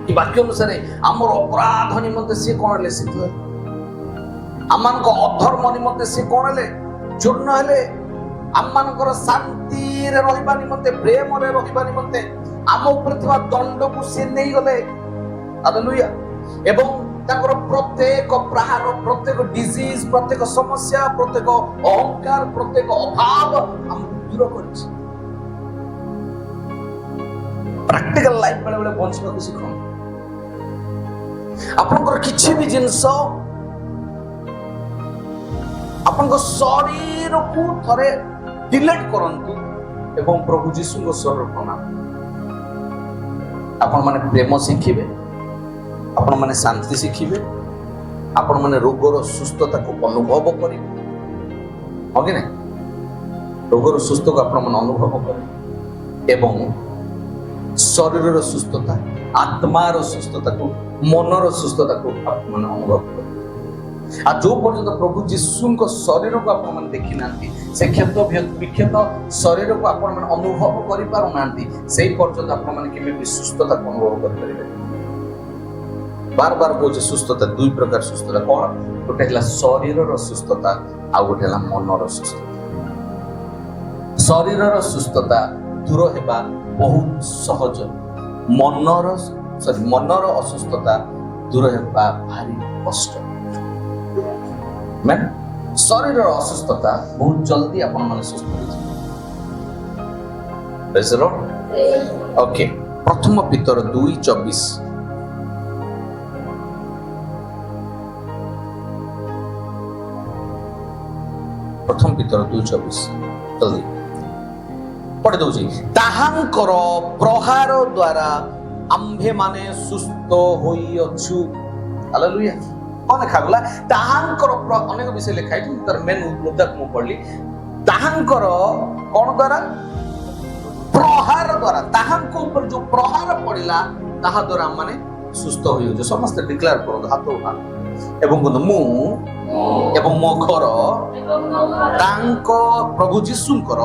କି ବାକ୍ୟ ଅନୁସାରେ ଆମର ଅପରାଧ ନିମନ୍ତେ ସିଏ କଣ ହେଲେ, ଆମମାନଙ୍କ ଅଧର୍ମ ନିମନ୍ତେ ସିଏ କଣ ହେଲେ, ଚୂର୍ଣ୍ଣ ହେଲେ, ଆମମାନଙ୍କର ଶାନ୍ତିରେ ରହିବା ନିମନ୍ତେ, ପ୍ରେମରେ ରହିବା ନିମନ୍ତେ ଆମ ଉପରେ ଥିବା ଦଣ୍ଡକୁ ସିଏ ନେଇଗଲେ। ହାଲେଲୁୟା। ଏବଂ ତାଙ୍କର ପ୍ରତ୍ୟେକ ପ୍ରହାର, ପ୍ରତ୍ୟେକ ଡିଜିଜ, ପ୍ରତ୍ୟେକ ସମସ୍ୟା, ପ୍ରତ୍ୟେକ ଅହଙ୍କାର, ପ୍ରତ୍ୟେକ ଅଭାବ ଆମକୁ ଦୂର କରିଛି। ପ୍ରାକ୍ଟିକାଲ ଲାଇଫ ବେଳେ ବେଳେ ବଞ୍ଚିବାକୁ ଶିଖନ୍ତୁ। ଆପଣଙ୍କର କିଛି ବି ଜିନିଷ ଆପଣଙ୍କ ଶରୀରକୁ ଥରେ ଡିଲେଟ୍ କରନ୍ତୁ ଏବଂ ପ୍ରଭୁ ଯୀଶୁଙ୍କ ସ୍ୱର ପ୍ରଣାମ। ଆପଣମାନେ ପ୍ରେମ ଶିଖିବେ, ଆପଣମାନେ ଶାନ୍ତି ଶିଖିବେ, ଆପଣମାନେ ରୋଗର ସୁସ୍ଥତାକୁ ଅନୁଭବ କରିବେ। ହଁ କି ନାହିଁ? ରୋଗର ସୁସ୍ଥକୁ ଆପଣମାନେ ଅନୁଭବ କରିବେ ଏବଂ ଶରୀରର ସୁସ୍ଥତା, ଆତ୍ମାର ସୁସ୍ଥତାକୁ, ମନର ସୁସ୍ଥତାକୁ ଆପଣମାନେ ଅନୁଭବ କରିବେ। ଆଉ ଯୋଉ ପର୍ଯ୍ୟନ୍ତ ପ୍ରଭୁ ଯୀଶୁଙ୍କ ଶରୀରକୁ ଆପଣମାନେ ଦେଖି ନାହାନ୍ତି, ସେ କ୍ଷତ ବିକ୍ଷତ ଶରୀରକୁ ଆପଣମାନେ ଅନୁଭବ କରିପାରୁନାହାନ୍ତି, ସେଇ ପର୍ଯ୍ୟନ୍ତ ଆପଣମାନେ କେବେ ବି ସୁସ୍ଥତାକୁ ଅନୁଭବ କରିପାରିବେ। ବାର ବାର କହୁଛି ସୁସ୍ଥତା, ଦୁଇ ପ୍ରକାର ସୁସ୍ଥତା। କଣ? ଗୋଟେ ହେଲା ଶରୀରର ସୁସ୍ଥତା, ଆଉ ଗୋଟେ ହେଲା ମନର ସୁସ୍ଥତା। ଶରୀରର ସୁସ୍ଥତା ଦୂର ହେବା ବହୁତ ସହଜ, ମନର ଅସୁସ୍ଥତା ଦୂର ହେବା ଭାରି କଷ୍ଟ। ଶରୀରର ଅସୁସ୍ଥତା ବହୁତ ଜଲ୍ଦି ଆପଣମାନେ ସୁସ୍ଥ ହେଇଯିବେ। ଓକେ, ପ୍ରଥମ ପିତର 2:24। ପ୍ରଥମ ପିତର 2:24 ଜଲ୍ଦି ପଢି ଦଉଛି। ତାହାଙ୍କର ପ୍ରହାର ଦ୍ୱାରା ଆମ୍ଭେମାନେ ସୁସ୍ଥ ହୋଇଅଛୁ। ହାଲେଲୁୟା। କଣ ଲେଖାଗଲା? ତାହାଙ୍କର ଅନେକ ବିଷୟ ଲେଖା ହେଇଛି, ତାର ମେନ୍ ମୁଦ୍ଦାକୁ ମୁଁ ପଢିଲି। ତାହାଙ୍କର କଣ ଦ୍ୱାରା? ପ୍ରହାର ଦ୍ୱାରା। ତାହାଙ୍କ ଉପରେ ଯୋଉ ପ୍ରହାର ପଡିଲା ତାହା ଦ୍ୱାରା ଆମମାନେ ସୁସ୍ଥ ହୋଇଅଛୁ। ସମସ୍ତେ ଡିକ୍ଲେୟାର କରନ୍ତୁ, ହାତ ଉଠାନ୍ତୁ ଏବଂ କୁହନ୍ତୁ, ମୁଁ ଏବଂ ମୋ ଘର ତାଙ୍କ ପ୍ରଭୁ ଯୀଶୁଙ୍କର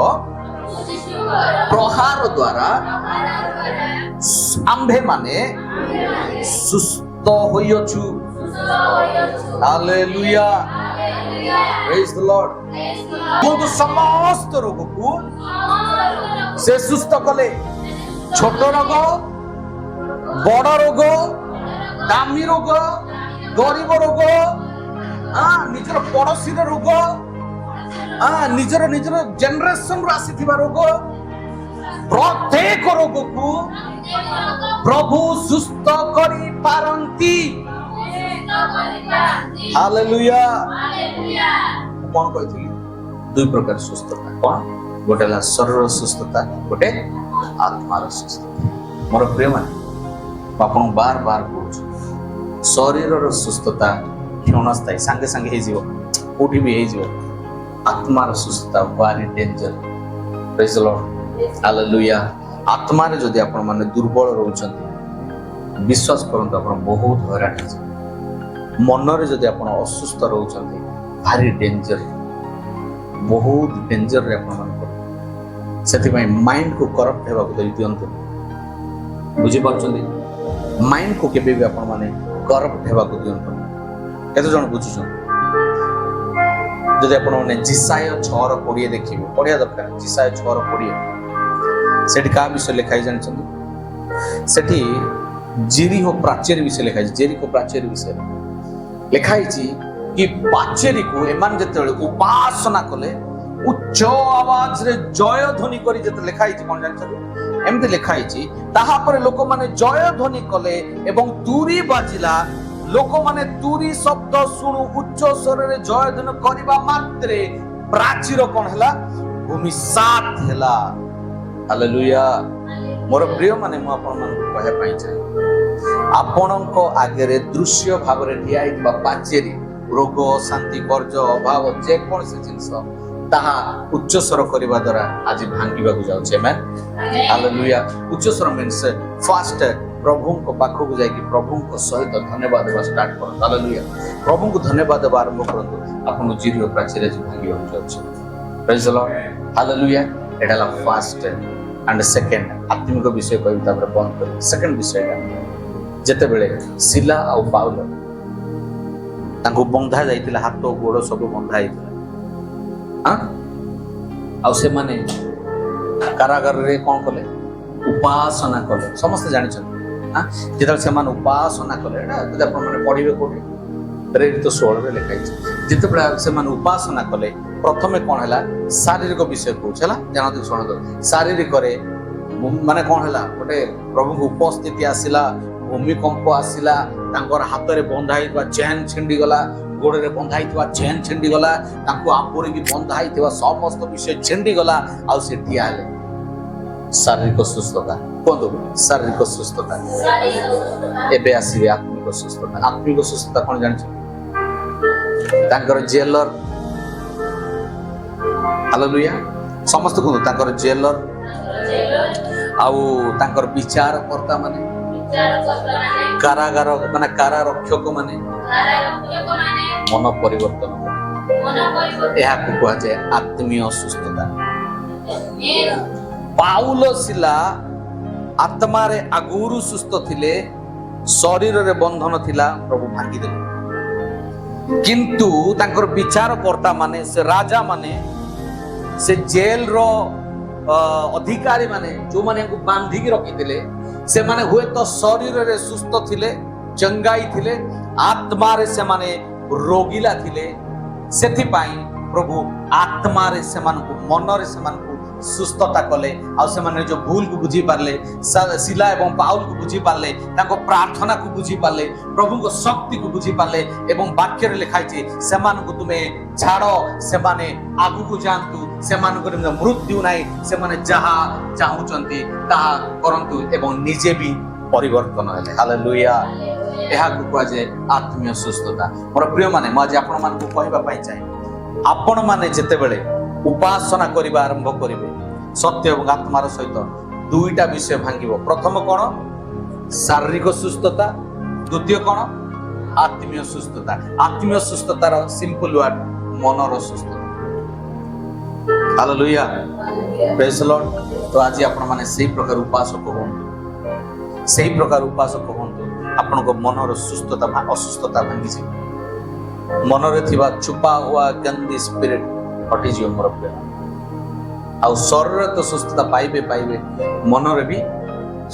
ପ୍ରହାର ଦ୍ୱାରା ଆମ୍ଭେମାନେ ସୁସ୍ଥ ହୋଇଅଛୁ। ହାଲେଲୁୟା, ପ୍ରେଜ୍ ଦ ଲର୍ଡ। କୁହନ୍ତୁ, ସମସ୍ତ ରୋଗକୁ ସେ ସୁସ୍ଥ କଲେ। ଛୋଟ ରୋଗ, ବଡ଼ ରୋଗ, ଦାମୀ ରୋଗ, ଗରିବ ରୋଗ, ନିଜର ପଡୋଶୀର ରୋଗ, ନିଜର ଜେନେରେସନରୁ ଆସିଥିବା ରୋଗ, ପ୍ରତ୍ୟେକ ରୋଗକୁ ପ୍ରଭୁ ସୁସ୍ଥ କରିପାରନ୍ତି। ହାଲେଲୁୟା। କଣ କହିଥିଲି? ଦୁଇ ପ୍ରକାର ସୁସ୍ଥତା। କଣ? ଗୋଟେ ହେଲା ଶରୀରର ସୁସ୍ଥତା, ଗୋଟେ ଆତ୍ମାର ସୁସ୍ଥତା। ମୋର ପ୍ରିୟମାନେ, ମୁଁ ଆପଣଙ୍କୁ ବାର ବାର କହୁଛି, ଶରୀରର ସୁସ୍ଥତା କ୍ଷଣସ୍ଥାୟୀ, ସାଙ୍ଗେ ସାଙ୍ଗେ ହେଇଯିବ, କୋଉଠି ବି ହେଇଯିବ। ଆତ୍ମାର ସୁସ୍ଥତା ଭାରି ଡେଞ୍ଜର। ପ୍ରେଜ୍ ଦ ଲର୍ଡ। ହାଲେଲୁୟା। ଆତ୍ମାରେ ଯଦି ଆପଣମାନେ ଦୁର୍ବଳ ରହୁଛନ୍ତି, ବିଶ୍ୱାସ କରନ୍ତୁ ଆପଣ ବହୁତ ହଇରାଣ ହେଇଯିବେ। ମନରେ ଯଦି ଆପଣ ଅସୁସ୍ଥ ରହୁଛନ୍ତି, ଭାରି ଡେଞ୍ଜର, ବହୁତ ଡେଞ୍ଜରରେ ଆପଣମାନେ ପଡ଼ିବେ। ସେଥିପାଇଁ ମାଇଣ୍ଡକୁ କରପ୍ଟ ହେବାକୁ ଦିଅନ୍ତୁ। ବୁଝିପାରୁଛନ୍ତି? ମାଇଣ୍ଡକୁ କେବେ ବି ଆପଣମାନେ କରପ୍ଟ ହେବାକୁ ଦିଅନ୍ତୁ। କେତେ ଜଣ ବୁଝୁଛନ୍ତି? ଯଦି ଆପଣମାନେ ଜିସାୟ 6:20 ଦେଖିବେ, ପଢିବା ଦରକାର। ଜିସାୟ 6:20 ସେଠି କାହା ବିଷୟ ଲେଖା ହେଇଛି ଜାଣିଛନ୍ତି? ସେଠି ଜେରିକୋ ପ୍ରାଚୀର ବିଷୟ ଲେଖା ହେଇଛି। ଜେରିକୋ ପ୍ରାଚୀର ବିଷୟରେ ଲେଖା ହେଇଛି କି ପାଚେରୀକୁ ଏମାନେ ଯେତେବେଳେ ଉପାସନା କଲେ, ଉଚ୍ଚ ଆୱାଜରେ ଜୟ ଧ୍ୱନି କରି, ଯେତେ ଲେଖା ହେଇଛି କଣ ଜାଣିଛନ୍ତି? ଏମିତି ଲେଖା ହେଇଛି, ତାହାପରେ ଲୋକମାନେ ଜୟ ଧ୍ୱନି କଲେ ଏବଂ ତୁରୀ ବାଜିଲା। ଲୋକମାନେ ତୁରୀ ଶବ୍ଦ ଶୁଣୁ ଉଚ୍ଚ ସ୍ୱରରେ ଜୟ ଧ୍ୱନି କରିବା ମାତ୍ରେ ପ୍ରାଚୀର କଣ ହେଲା? ଭୂମିସାତ ହେଲା। ହାଲେଲୁୟା। ମୋର ପ୍ରିୟ ମାନେ, ମୁଁ ଆପଣମାନଙ୍କୁ କହିବା ପାଇଁ ଚାହେଁ, ଆପଣଙ୍କ ଆଗରେ ଦୃଶ୍ୟ ଭାବରେ ଠିଆ ହେଇଥିବା ପାଚେରୀ, ରୋଗ, ଶାନ୍ତି, କର୍ଜ, ଅଭାବ, ଯେକୌଣସି ଜିନିଷ, ତାହା ଉଚ୍ଚସ୍ୱର କରିବା ଦ୍ୱାରା ଆଜି ଭାଙ୍ଗିବାକୁ ଯାଉଛି। ଆମେନ୍। ହାଲେଲୁୟା। ଉଚ୍ଚସ୍ୱର ମିନ୍ସ ଫାଷ୍ଟ ପ୍ରଭୁଙ୍କ ପାଖକୁ ଯାଇକି ପ୍ରଭୁଙ୍କ ସହିତ ଧନ୍ୟବାଦ ଦେବା ଷ୍ଟାର୍ଟ କରନ୍ତୁ। ହାଲେଲୁୟା। ପ୍ରଭୁଙ୍କୁ ଧନ୍ୟବାଦ ଦେବା ଆରମ୍ଭ କରନ୍ତୁ। ଆପଣଙ୍କୁ ଜେରିକୋ ପ୍ରାଚୀର ଆଜି ଭାଙ୍ଗିବାକୁ ଯାଉଛି। ପ୍ରେଜ୍ ଦ ଲର୍ଡ। ହାଲେଲୁୟା। ଏଟା ହେଲା ଫାଷ୍ଟ ଆଣ୍ଡ ସେକେଣ୍ଡ। ଆତ୍ମିକ ବିଷୟ କହିବି, ତାପରେ ବନ୍ଦ କରିବି। ସେକେଣ୍ଡ ବିଷୟଟା, ଯେତେବେଳେ ଶିଲା ଆଉ ପାଉଲ ତାଙ୍କୁ ବନ୍ଧା ଯାଇଥିଲା, ହାତ ଗୋଡ଼ ସବୁ ବନ୍ଧା ହେଇଥିଲା, ଆଉ ସେମାନେ କାରାଗାରରେ କଣ କଲେ? ଉପାସନା କଲେ। ସମସ୍ତେ ଜାଣିଛନ୍ତି। ଯେତେବେଳେ ସେମାନେ ଉପାସନା କଲେ, ଏଟା ଯଦି ଆପଣମାନେ ପଢିବେ କୋଉଠି, ପ୍ରେରିତ 16ରେ ଲେଖା ହେଇଛି। ଯେତେବେଳେ ସେମାନେ ଉପାସନା କଲେ, ପ୍ରଥମେ କଣ ହେଲା? ଶାରୀରିକ ବିଷୟ କହୁଛି, ହେଲା, ଜାଣନ୍ତୁ, ଶୁଣନ୍ତୁ। ଶାରୀରିକରେ ମାନେ କଣ ହେଲା? ଗୋଟେ ପ୍ରଭୁଙ୍କ ଉପସ୍ଥିତି ଆସିଲା, ଭୂମିକମ୍ପ ଆସିଲା, ତାଙ୍କର ହାତରେ ବନ୍ଧା ହେଇଥିବା ଚେନ୍ ଛିଣ୍ଡିଗଲା, ଗୋଡ଼ରେ ବନ୍ଧା ହେଇଥିବା ଚେନ୍ ଛିଣ୍ଡି ଗଲା, ତାଙ୍କୁ ଆମ୍ବୁରିକି ବନ୍ଧା ହେଇଥିବା ସମସ୍ତ ବିଷୟ ଛିଣ୍ଡି ଗଲା, ଆଉ ସେ ଠିଆ ହେଲେ। ଶାରୀରିକ ସୁସ୍ଥତା, କୁହନ୍ତୁ ଶାରୀରିକ ସୁସ୍ଥତା। ଏବେ ଆସିବେ ଆତ୍ମିକ ସୁସ୍ଥତା। ଆତ୍ମିକ ସୁସ୍ଥତା କଣ ଜାଣିଛ? ତାଙ୍କର ଜେଲର, ହାଲେଲୁୟା, ସମସ୍ତେ କୁହନ୍ତୁ ତାଙ୍କର ଜେଲର ଆଉ ତାଙ୍କର ବିଚାରକର୍ତ୍ତା ମାନେ, କାରାଗାର ମାନେ କାରାରକ୍ଷକ ମାନେ ମନ ପରିବର୍ତ୍ତନ କରେ। ଏହାକୁ କୁହାଯାଏ ଆତ୍ମୀୟ ସୁସ୍ଥତା। ପାଉଲ ସିଲା ଆତ୍ମାରେ ଆଗରୁ ସୁସ୍ଥ ଥିଲେ, ଶରୀରରେ ବନ୍ଧନ ଥିଲା, ପ୍ରଭୁ ଭାଙ୍ଗିଦେଲେ। କିନ୍ତୁ ତାଙ୍କର ବିଚାରକର୍ତ୍ତା ମାନେ, ସେ ରାଜା ମାନେ, ସେ ଜେଲର ଅଧିକାରୀ ମାନେ, ଯୋଉମାନେ ବାନ୍ଧିକି ରଖିଥିଲେ, ସେମାନେ ହୁଏତ ଶରୀରରେ ସୁସ୍ଥ ଥିଲେ, ଚଙ୍ଗାଇ ଥିଲେ, ଆତ୍ମାରେ ସେମାନେ ରୋଗିଲା ଥିଲେ। ସେଥିପାଇଁ ପ୍ରଭୁ ଆତ୍ମାରେ ସେମାନଙ୍କୁ, ମନରେ ସେମାନଙ୍କୁ ସୁସ୍ଥତା କଲେ। ଆଉ ସେମାନେ ନିଜ ଭୁଲକୁ ବୁଝି ପାରିଲେ, ଶିଲା ଏବଂ ପାଉଲକୁ ବୁଝି ପାରିଲେ, ତାଙ୍କ ପ୍ରାର୍ଥନାକୁ ବୁଝି ପାରିଲେ, ପ୍ରଭୁଙ୍କ ଶକ୍ତିକୁ ବୁଝି ପାରିଲେ। ଏବଂ ବାକ୍ୟରେ ଲେଖା ହେଇଛି, ସେମାନଙ୍କୁ ତୁମେ ଛାଡ଼, ସେମାନେ ଆଗକୁ ଯାଆନ୍ତୁ, ସେମାନଙ୍କର ମୃତ୍ୟୁ ନାହିଁ, ସେମାନେ ଯାହା ଚାହୁଁଛନ୍ତି ତାହା କରନ୍ତୁ ଏବଂ ନିଜେ ବି ପରିବର୍ତ୍ତନ ହେଲେ। ହାଲେଲୁୟା। ଏହାକୁ କୁହାଯାଏ ଆତ୍ମୀୟ ସୁସ୍ଥତା। ମୋର ପ୍ରିୟମାନେ, ମୁଁ ଆଜି ଆପଣମାନଙ୍କୁ କହିବା ପାଇଁ ଚାହେଁ, ଆପଣମାନେ ଯେତେବେଳେ ଉପାସନା କରିବା ଆରମ୍ଭ କରିବେ, ସତ୍ୟ ଏବଂ ଆତ୍ମାର ସହିତ, ଦୁଇଟା ବିଷୟ ଭାଙ୍ଗିବ। ପ୍ରଥମ କଣ? ଶାରୀରିକ ସୁସ୍ଥତା। ଦ୍ୱିତୀୟ କଣ? ଆତ୍ମୀୟ ସୁସ୍ଥତା। ଆତ୍ମୀୟ ସୁସ୍ଥତାର ସିମ୍ପଲ ୱାର୍ଡ ମନର ସୁସ୍ଥତା। ହାଲେଲୁୟା, ପ୍ରେଜ୍ ଦ ଲର୍ଡ। ତ ଆଜି ଆପଣମାନେ ସେଇ ପ୍ରକାର ଉପାସକ ହୁଅନ୍ତୁ, ସେଇ ପ୍ରକାର ଉପାସକ ହୁଅନ୍ତୁ, ଆପଣଙ୍କ ମନର ସୁସ୍ଥତା ଅସୁସ୍ଥତା ଭାଙ୍ଗିଯିବ। ମନରେ ଥିବା ଛୁପା ହୁଆ ଗନ୍ଦି ସ୍ପିରିଟ ହଟିଯିବ ମୋର ପ୍ରିୟ। ଆଉ ଶରୀରରେ ତ ସୁସ୍ଥତା ପାଇବେ, ମନରେ ବି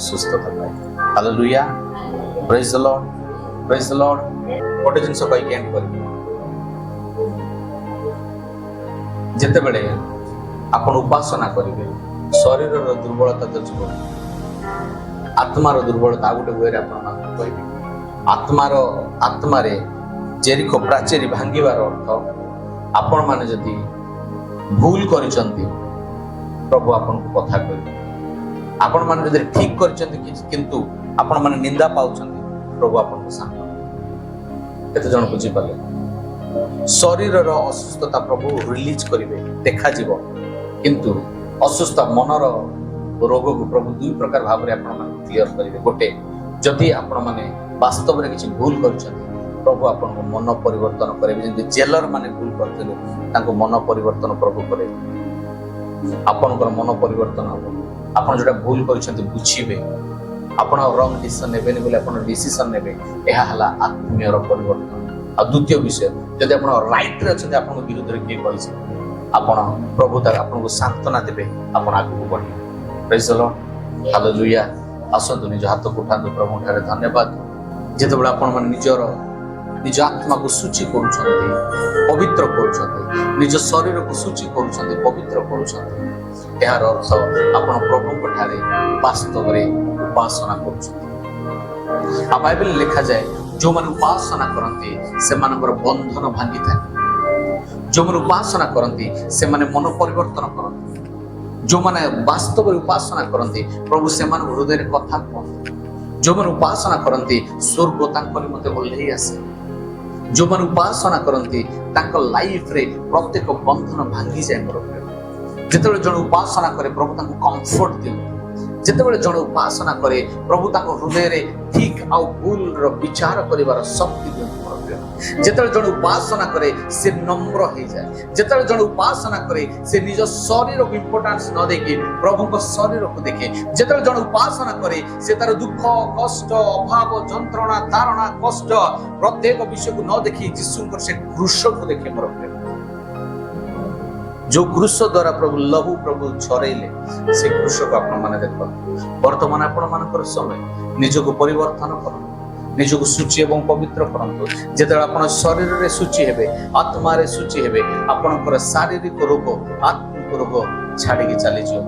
ସୁସ୍ଥତା ପାଇବେ। ହାଲେଲୁୟା, ପ୍ରେଜ୍ ଦ ଲର୍ଡ, ପ୍ରେଜ୍ ଦ ଲର୍ଡ। ଗୋଟେ ଜିନିଷ କହିକି ଏଣ୍ଡ କରିବି, ଯେତେବେଳେ ଆପଣ ଉପାସନା କରିବେ, ଶରୀରର ଦୁର୍ବଳତା ତ ଯିବ, ଆତ୍ମାର ଦୁର୍ବଳତା ଆଉ ଗୋଟେ ୱେରେ ଆପଣମାନଙ୍କୁ କହିବି। ଆତ୍ମାରେ ଜେରିକୋ ପ୍ରାଚୀର ଭାଙ୍ଗିବାର ଅର୍ଥ, ଆପଣମାନେ ଯଦି ଭୁଲ କରିଛନ୍ତି, ପ୍ରଭୁ ଆପଣଙ୍କୁ କଥା କହିବେ। ଆପଣମାନେ ଯଦି ଠିକ କରିଛନ୍ତି କିନ୍ତୁ ଆପଣମାନେ ନିନ୍ଦା ପାଉଛନ୍ତି, ପ୍ରଭୁ ଆପଣଙ୍କୁ ଶାନ୍ତ। କେତେ ଜଣ ବୁଝିପାରିଲେ? ଶରୀରର ଅସୁସ୍ଥତା ପ୍ରଭୁ ରିଲିଜ କରିବେ, ଦେଖାଯିବ, କିନ୍ତୁ ଅସୁସ୍ଥ ମନର ରୋଗକୁ ପ୍ରଭୁ ଦୁଇ ପ୍ରକାର ଭାବରେ ଆପଣମାନଙ୍କୁ କ୍ଲିୟର କରିବେ। ଗୋଟେ, ଯଦି ଆପଣମାନେ ବାସ୍ତବରେ କିଛି ଭୁଲ କରିଛନ୍ତି, ପ୍ରଭୁ ଆପଣଙ୍କୁ ମନ ପରିବର୍ତ୍ତନ କରିବେ। ଯେମିତି ଜେଲର ମାନେ ଭୁଲ କରିଥିଲେ, ତାଙ୍କୁ ମନ ପରିବର୍ତ୍ତନ ପ୍ରଭୁ କରିବେ। ଆପଣଙ୍କର ମନ ପରିବର୍ତ୍ତନ ହବ। ଆପଣ ଯୋଉଟା ଭୁଲ କରିଛନ୍ତି ବୁଝିବେ, ଆପଣ ରଙ୍ଗ ଡିସିସନ ନେବେନି ବୋଲି ଆପଣ ଡିସିସନ ନେବେ। ଏହା ହେଲା ଆତ୍ମୀୟର ପରିବର୍ତ୍ତନ। ଆଉ ଦ୍ୱିତୀୟ ବିଷୟ, ଯଦି ଆପଣ ରାଇଟରେ ଅଛନ୍ତି, ଆପଣଙ୍କ ବିରୁଦ୍ଧରେ କିଏ କହିছে, ଆପଣ ପ୍ରଭୁ ତାର ଆପଣଙ୍କୁ ସାନ୍ତ୍ୱନା ଦେବେ, ଆପଣ ଆଗକୁ ବଢିବେ। ପ୍ରେଜ୍ ଦ ଲର୍ଡ, ହାଲେଲୁୟା। ଆସନ୍ତୁ ନିଜ ହାତକୁ ଉଠାନ୍ତୁ, ପ୍ରଭୁଙ୍କ ଠାରେ ଧନ୍ୟବାଦ। ଯେତେବେଳେ ଆପଣମାନେ ନିଜ ଆତ୍ମାକୁ ଶୁଚି କରୁଛନ୍ତି, ପବିତ୍ର କରୁଛନ୍ତି, ନିଜ ଶରୀରକୁ ଶୁଚି କରୁଛନ୍ତି, ପବିତ୍ର କରୁଛନ୍ତି, ଏହାର ଅର୍ଥ ଆପଣ ପ୍ରଭୁଙ୍କ ଠାରେ ବାସ୍ତବରେ ଉପାସନା କରୁଛନ୍ତି। ଆଉ ବାଇବେଲରେ ଲେଖାଯାଏ, ଯୋଉମାନେ ଉପାସନା କରନ୍ତି ସେମାନଙ୍କର ବନ୍ଧନ ଭାଙ୍ଗିଥାଏ। ଯୋଉମାନେ ଉପାସନା କରନ୍ତି ସେମାନେ ମନ ପରିବର୍ତ୍ତନ କରନ୍ତି। ଯୋଉମାନେ ବାସ୍ତବରେ ଉପାସନା କରନ୍ତି, ପ୍ରଭୁ ସେମାନଙ୍କ ହୃଦୟରେ କଥା କୁହନ୍ତି। ଯୋଉମାନେ ଉପାସନା କରନ୍ତି, ସ୍ୱର୍ଗ ତାଙ୍କ ନିମନ୍ତେ ଓହ୍ଲେଇ ଆସେ। ଯୋଉମାନେ ଉପାସନା କରନ୍ତି, ତାଙ୍କ ଲାଇଫରେ ପ୍ରତ୍ୟେକ ବନ୍ଧନ ଭାଙ୍ଗିଯାଏ। ମୋର ଯେତେବେଳେ ଜଣେ ଉପାସନା କରେ, ପ୍ରଭୁ ତାଙ୍କୁ କମ୍ଫର୍ଟ ଦିଅନ୍ତି। ଯେତେବେଳେ ଜଣେ ଉପାସନା କରେ, ପ୍ରଭୁ ତାଙ୍କ ହୃଦୟରେ ଠିକ ଆଉ ଭୁଲର ବିଚାର କରିବାର ଶକ୍ତି ଦିଅନ୍ତି। ଯେତେବେଳେ ଜଣେ ଉପାସନା କରେ, ସେ ନମ୍ର ହେଇଯାଏ। ଯେତେବେଳେ ଜଣେ ଉପାସନା କରେ, ସେ ନିଜ ଶରୀରକୁ ଇମ୍ପୋର୍ଟାନ୍ସ ନ ଦେଇକି ପ୍ରଭୁଙ୍କ ଶରୀରକୁ ଦେଖେ। ଯେତେବେଳେ ଜଣେ ଉପାସନା କରେ, ସେ ତାର ଦୁଃଖ, କଷ୍ଟ, ଅଭାବ, ଯନ୍ତ୍ରଣା, ତାରଣା, କଷ୍ଟ ପ୍ରତ୍ୟେକ ବିଷୟକୁ ନ ଦେଖି ଯୀଶୁଙ୍କର ସେ କ୍ରୁଶକୁ ଦେଖେ। ମୋର ପ୍ରିୟ, ଯୋଉ କ୍ରୁଶ ଦ୍ୱାରା ପ୍ରଭୁ ଲହୁ ପ୍ରଭୁ ଝରେଇଲେ, ସେ କ୍ରୁଶକୁ ଆପଣମାନେ ଦେଖନ୍ତୁ। ବର୍ତ୍ତମାନ ଆପଣମାନଙ୍କର ସମୟ, ନିଜକୁ ପରିବର୍ତ୍ତନ କରନ୍ତୁ, ନିଜକୁ ଶୁଚି ଏବଂ ପବିତ୍ର କରନ୍ତୁ। ଯେତେବେଳେ ଆପଣ ଶରୀରରେ ଶୁଚି ହେବେ, ଆତ୍ମାରେ ଶୁଚି ହେବେ, ଆପଣଙ୍କର ଶାରୀରିକ ରୋଗ, ଆତ୍ମିକ ରୋଗ ଛାଡ଼ିକି ଚାଲିଯିବ।